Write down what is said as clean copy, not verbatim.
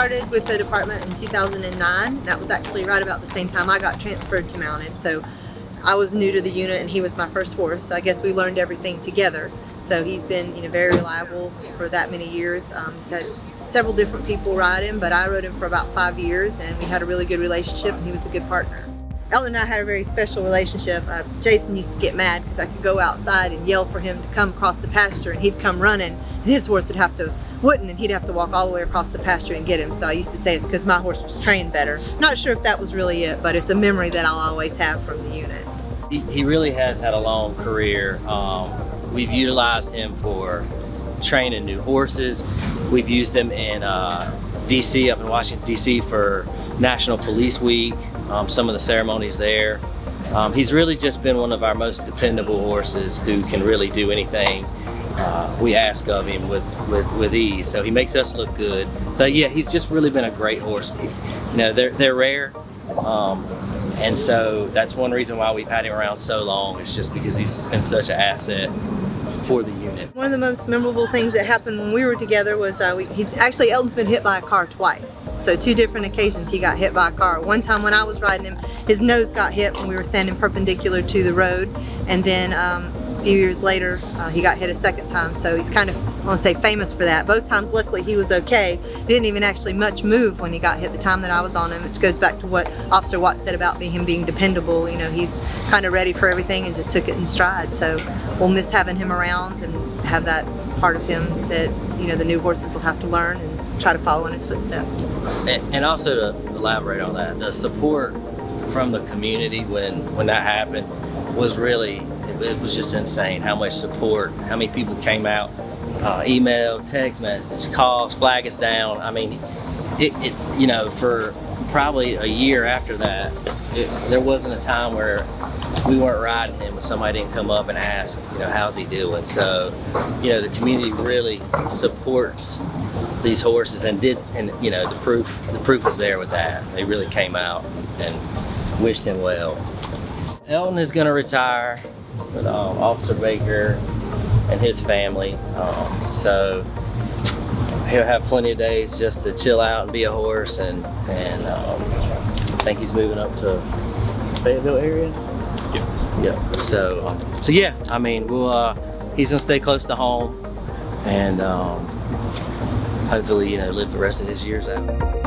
started with the department in 2009. That was actually right about the same time I got transferred to mounted. So I was new to the unit and he was my first horse. So I guess we learned everything together. So he's been, very reliable for that many years. He's had several different people ride him, but I rode him for about 5 years and we had a really good relationship and he was a good partner. Elton and I had a very special relationship. Jason used to get mad because I could go outside and yell for him to come across the pasture and he'd come running and his horse wouldn't, and he'd have to walk all the way across the pasture and get him. So I used to say it's because my horse was trained better. Not sure if that was really it, but it's a memory that I'll always have from the unit. He really has had a long career. We've utilized him for training new horses. We've used him in DC, up in Washington, DC for National Police Week, some of the ceremonies there. He's really just been one of our most dependable horses who can really do anything we ask of him with ease. So he makes us look good. So yeah, he's just really been a great horse. They're rare. And so that's one reason why we've had him around so long. It's just because he's been such an asset for the unit. One of the most memorable things that happened when we were together was Elton's been hit by a car twice. So 2 different occasions he got hit by a car. One time when I was riding him, his nose got hit when we were standing perpendicular to the road, and then a few years later he got hit a second time. So he's kind of, I want to say, famous for that. Both times luckily he was okay. He didn't even actually much move when he got hit the time that I was on him, which goes back to what Officer Watts said about him being dependable. He's kind of ready for everything and just took it in stride. So we'll miss having him around and have that part of him that the new horses will have to learn and try to follow in his footsteps. And also to elaborate on that, the support from the community when that happened was really, it was just insane how much support, how many people came out, email, text message, calls, flag us down. I mean, for probably a year after that, there wasn't a time where we weren't riding him when somebody didn't come up and ask, how's he doing? So, the community really supports these horses and the proof is there with that. They really came out and wished him well. Elton is going to retire with Officer Baker and his family, so he'll have plenty of days just to chill out and be a horse, and I think he's moving up to Fayetteville area. Yeah. So yeah, I mean, he's gonna stay close to home and hopefully live the rest of his years out.